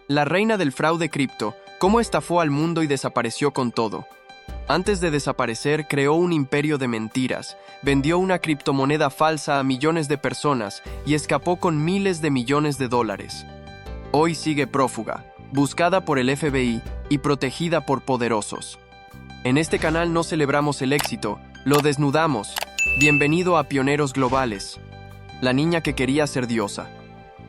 La reina del fraude cripto, cómo estafó al mundo y desapareció con todo. Antes de desaparecer, creó un imperio de mentiras, vendió una criptomoneda falsa a millones de personas y escapó con miles de millones de dólares. Hoy sigue prófuga, buscada por el FBI y protegida por poderosos. En este canal no celebramos el éxito, lo desnudamos. Bienvenido a Pioneros Globales. La niña que quería ser diosa.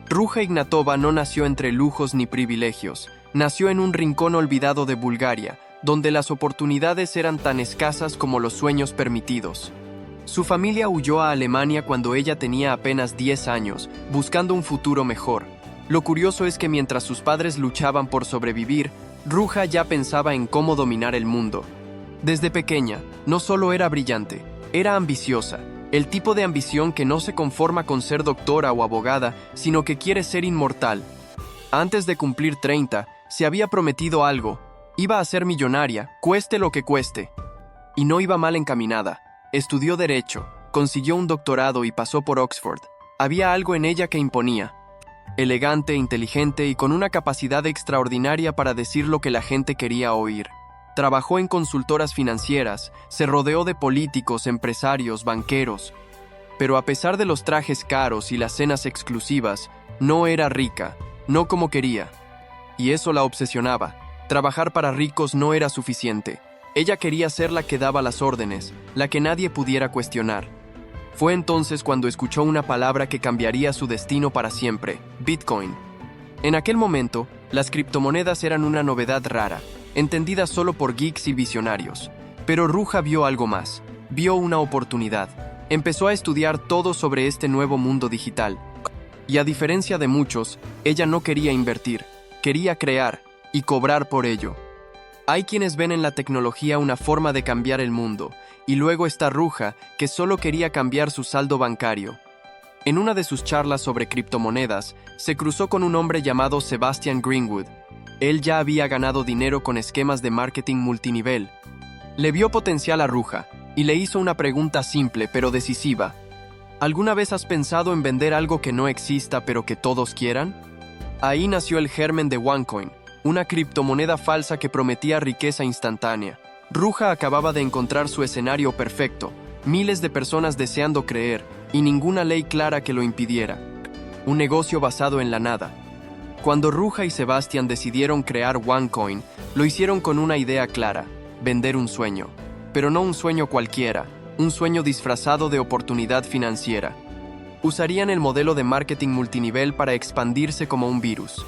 Ruja Ignatova no nació entre lujos ni privilegios. Nació en un rincón olvidado de Bulgaria, donde las oportunidades eran tan escasas como los sueños permitidos. Su familia huyó a Alemania cuando ella tenía apenas 10 años, buscando un futuro mejor. Lo curioso es que mientras sus padres luchaban por sobrevivir, Ruja ya pensaba en cómo dominar el mundo. Desde pequeña, no solo era brillante, era ambiciosa, el tipo de ambición que no se conforma con ser doctora o abogada, sino que quiere ser inmortal. Antes de cumplir 30, se había prometido algo, iba a ser millonaria, cueste lo que cueste. Y no iba mal encaminada, estudió Derecho, consiguió un doctorado y pasó por Oxford. Había algo en ella que imponía. Elegante, inteligente y con una capacidad extraordinaria para decir lo que la gente quería oír. Trabajó en consultoras financieras, se rodeó de políticos, empresarios, banqueros. Pero a pesar de los trajes caros y las cenas exclusivas, no era rica, no como quería. Y eso la obsesionaba. Trabajar para ricos no era suficiente. Ella quería ser la que daba las órdenes, la que nadie pudiera cuestionar. Fue entonces cuando escuchó una palabra que cambiaría su destino para siempre: Bitcoin. En aquel momento, las criptomonedas eran una novedad rara, entendida solo por geeks y visionarios. Pero Ruja vio algo más, vio una oportunidad. Empezó a estudiar todo sobre este nuevo mundo digital. Y a diferencia de muchos, ella no quería invertir, quería crear y cobrar por ello. Hay quienes ven en la tecnología una forma de cambiar el mundo, y luego está Ruja, que solo quería cambiar su saldo bancario. En una de sus charlas sobre criptomonedas, se cruzó con un hombre llamado Sebastian Greenwood. Él ya había ganado dinero con esquemas de marketing multinivel. Le vio potencial a Ruja y le hizo una pregunta simple pero decisiva. ¿Alguna vez has pensado en vender algo que no exista pero que todos quieran? Ahí nació el germen de OneCoin, una criptomoneda falsa que prometía riqueza instantánea. Ruja acababa de encontrar su escenario perfecto, miles de personas deseando creer y ninguna ley clara que lo impidiera. Un negocio basado en la nada. Cuando Ruja y Sebastian decidieron crear OneCoin, lo hicieron con una idea clara: vender un sueño. Pero no un sueño cualquiera, un sueño disfrazado de oportunidad financiera. Usarían el modelo de marketing multinivel para expandirse como un virus.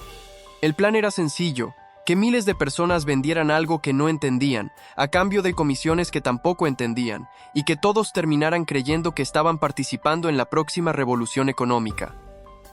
El plan era sencillo: que miles de personas vendieran algo que no entendían, a cambio de comisiones que tampoco entendían, y que todos terminaran creyendo que estaban participando en la próxima revolución económica.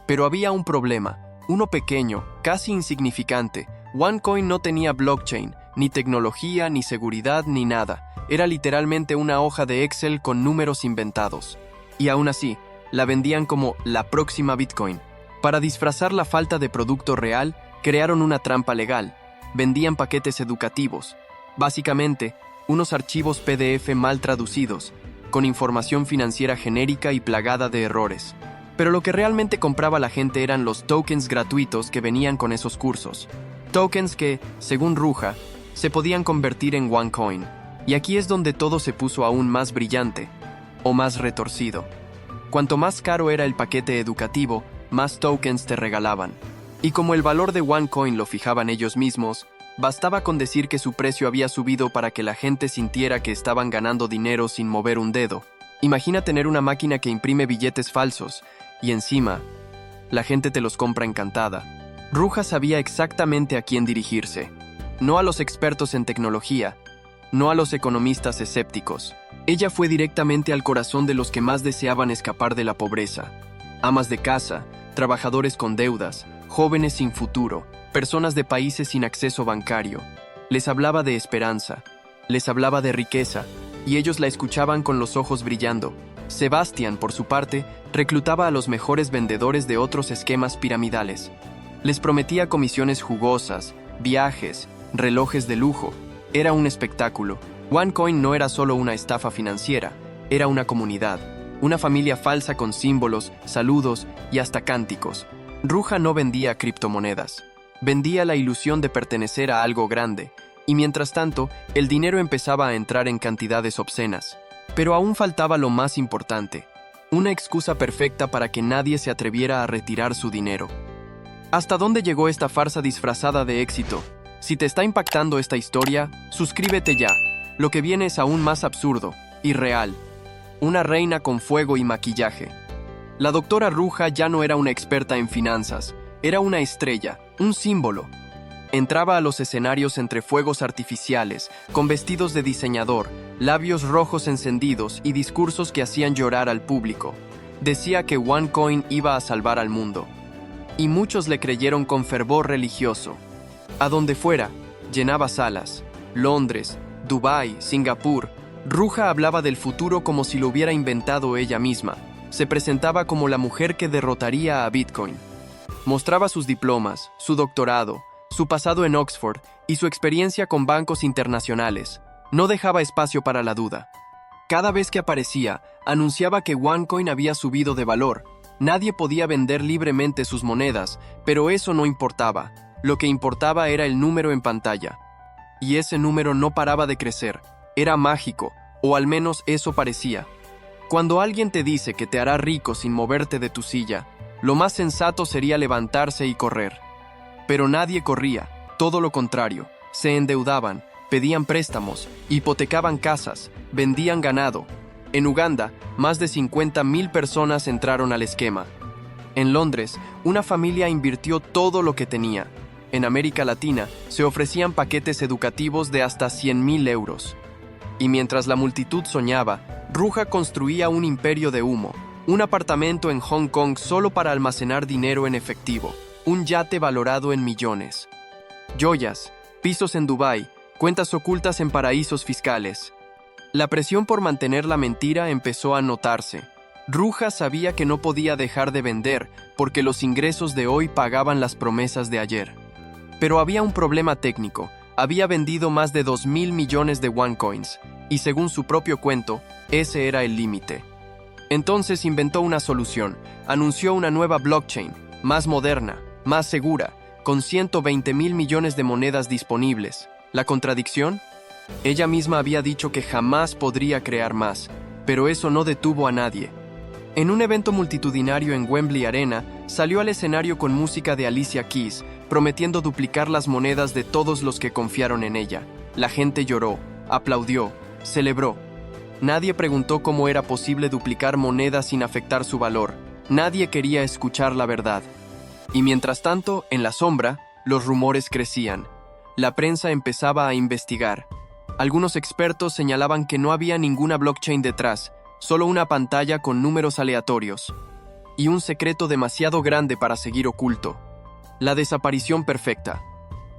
Pero había un problema. Uno pequeño, casi insignificante. OneCoin no tenía blockchain, ni tecnología, ni seguridad, ni nada. Era literalmente una hoja de Excel con números inventados. Y aún así, la vendían como la próxima Bitcoin. Para disfrazar la falta de producto real, crearon una trampa legal. Vendían paquetes educativos. Básicamente, unos archivos PDF mal traducidos, con información financiera genérica y plagada de errores. Pero lo que realmente compraba la gente eran los tokens gratuitos que venían con esos cursos. Tokens que, según Ruja, se podían convertir en OneCoin. Y aquí es donde todo se puso aún más brillante, o más retorcido. Cuanto más caro era el paquete educativo, más tokens te regalaban. Y como el valor de OneCoin lo fijaban ellos mismos, bastaba con decir que su precio había subido para que la gente sintiera que estaban ganando dinero sin mover un dedo. Imagina tener una máquina que imprime billetes falsos, y encima, la gente te los compra encantada. Ruja sabía exactamente a quién dirigirse. No a los expertos en tecnología, no a los economistas escépticos. Ella fue directamente al corazón de los que más deseaban escapar de la pobreza. Amas de casa, trabajadores con deudas, jóvenes sin futuro, personas de países sin acceso bancario. Les hablaba de esperanza, les hablaba de riqueza, y ellos la escuchaban con los ojos brillando. Sebastian, por su parte, reclutaba a los mejores vendedores de otros esquemas piramidales. Les prometía comisiones jugosas, viajes, relojes de lujo. Era un espectáculo. OneCoin no era solo una estafa financiera, era una comunidad, una familia falsa con símbolos, saludos y hasta cánticos. Ruja no vendía criptomonedas. Vendía la ilusión de pertenecer a algo grande, y mientras tanto, el dinero empezaba a entrar en cantidades obscenas. Pero aún faltaba lo más importante, una excusa perfecta para que nadie se atreviera a retirar su dinero. ¿Hasta dónde llegó esta farsa disfrazada de éxito? Si te está impactando esta historia, suscríbete ya. Lo que viene es aún más absurdo, irreal. Una reina con fuego y maquillaje. La doctora Ruja ya no era una experta en finanzas, era una estrella, un símbolo. Entraba a los escenarios entre fuegos artificiales, con vestidos de diseñador, labios rojos encendidos y discursos que hacían llorar al público. Decía que OneCoin iba a salvar al mundo. Y muchos le creyeron con fervor religioso. A donde fuera, llenaba salas. Londres, Dubái, Singapur. Ruja hablaba del futuro como si lo hubiera inventado ella misma. Se presentaba como la mujer que derrotaría a Bitcoin. Mostraba sus diplomas, su doctorado, su pasado en Oxford y su experiencia con bancos internacionales. No dejaba espacio para la duda. Cada vez que aparecía, anunciaba que OneCoin había subido de valor. Nadie podía vender libremente sus monedas, pero eso no importaba. Lo que importaba era el número en pantalla. Y ese número no paraba de crecer. Era mágico, o al menos eso parecía. Cuando alguien te dice que te hará rico sin moverte de tu silla, lo más sensato sería levantarse y correr. Pero nadie corría, todo lo contrario. Se endeudaban, pedían préstamos, hipotecaban casas, vendían ganado. En Uganda, más de 50,000 personas entraron al esquema. En Londres, una familia invirtió todo lo que tenía. En América Latina, se ofrecían paquetes educativos de hasta 100,000 euros. Y mientras la multitud soñaba, Ruja construía un imperio de humo, un apartamento en Hong Kong solo para almacenar dinero en efectivo, un yate valorado en millones. Joyas, pisos en Dubái, cuentas ocultas en paraísos fiscales. La presión por mantener la mentira empezó a notarse. Ruja sabía que no podía dejar de vender porque los ingresos de hoy pagaban las promesas de ayer. Pero había un problema técnico. Había vendido más de 2,000 millones de OneCoins, y según su propio cuento, ese era el límite. Entonces inventó una solución. Anunció una nueva blockchain, más moderna, más segura, con 120,000 millones de monedas disponibles. ¿La contradicción? Ella misma había dicho que jamás podría crear más, pero eso no detuvo a nadie. En un evento multitudinario en Wembley Arena, salió al escenario con música de Alicia Keys, prometiendo duplicar las monedas de todos los que confiaron en ella. La gente lloró, aplaudió, celebró. Nadie preguntó cómo era posible duplicar monedas sin afectar su valor. Nadie quería escuchar la verdad. Y mientras tanto, en la sombra, los rumores crecían. La prensa empezaba a investigar. Algunos expertos señalaban que no había ninguna blockchain detrás, solo una pantalla con números aleatorios. Y un secreto demasiado grande para seguir oculto. La desaparición perfecta.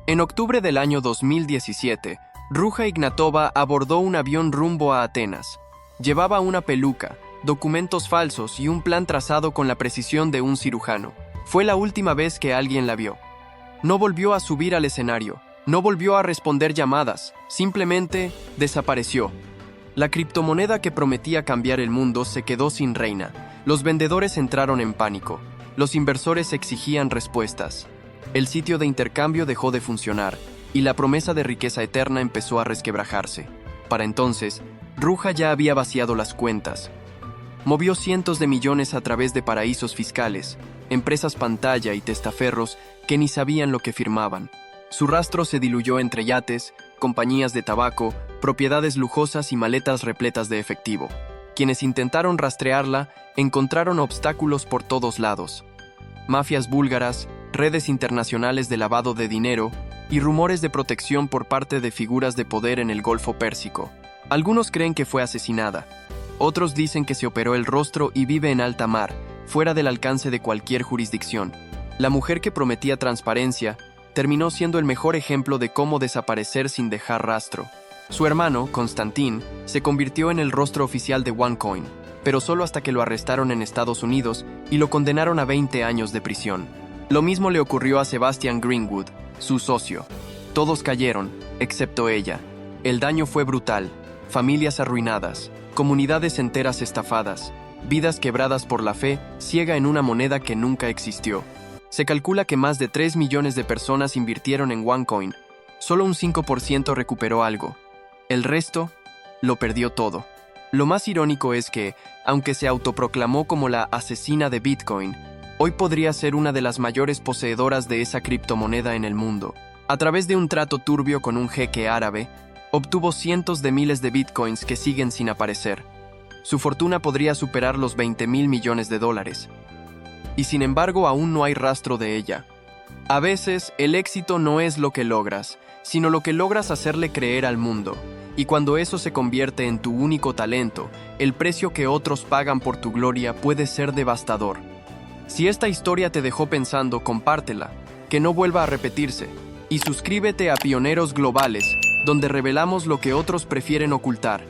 En octubre del año 2017, Ruja Ignatova abordó un avión rumbo a Atenas. Llevaba una peluca, documentos falsos y un plan trazado con la precisión de un cirujano. Fue la última vez que alguien la vio. No volvió a subir al escenario. No volvió a responder llamadas, simplemente desapareció. La criptomoneda que prometía cambiar el mundo se quedó sin reina. Los vendedores entraron en pánico. Los inversores exigían respuestas. El sitio de intercambio dejó de funcionar, y la promesa de riqueza eterna empezó a resquebrajarse. Para entonces, Ruja ya había vaciado las cuentas. Movió cientos de millones a través de paraísos fiscales, empresas pantalla y testaferros que ni sabían lo que firmaban. Su rastro se diluyó entre yates, compañías de tabaco, propiedades lujosas y maletas repletas de efectivo. Quienes intentaron rastrearla encontraron obstáculos por todos lados. Mafias búlgaras, redes internacionales de lavado de dinero y rumores de protección por parte de figuras de poder en el Golfo Pérsico. Algunos creen que fue asesinada. Otros dicen que se operó el rostro y vive en alta mar, fuera del alcance de cualquier jurisdicción. La mujer que prometía transparencia terminó siendo el mejor ejemplo de cómo desaparecer sin dejar rastro. Su hermano, Konstantin, se convirtió en el rostro oficial de OneCoin, pero solo hasta que lo arrestaron en Estados Unidos y lo condenaron a 20 años de prisión. Lo mismo le ocurrió a Sebastian Greenwood, su socio. Todos cayeron, excepto ella. El daño fue brutal. Familias arruinadas, comunidades enteras estafadas, vidas quebradas por la fe ciega en una moneda que nunca existió. Se calcula que más de 3 millones de personas invirtieron en OneCoin. Solo un 5% recuperó algo. El resto lo perdió todo. Lo más irónico es que, aunque se autoproclamó como la asesina de Bitcoin, hoy podría ser una de las mayores poseedoras de esa criptomoneda en el mundo. A través de un trato turbio con un jeque árabe, obtuvo cientos de miles de bitcoins que siguen sin aparecer. Su fortuna podría superar los 20.000 millones de dólares. Y sin embargo, aún no hay rastro de ella. A veces, el éxito no es lo que logras, sino lo que logras hacerle creer al mundo. Y cuando eso se convierte en tu único talento, el precio que otros pagan por tu gloria puede ser devastador. Si esta historia te dejó pensando, compártela, que no vuelva a repetirse. Y suscríbete a Pioneros Globales, donde revelamos lo que otros prefieren ocultar.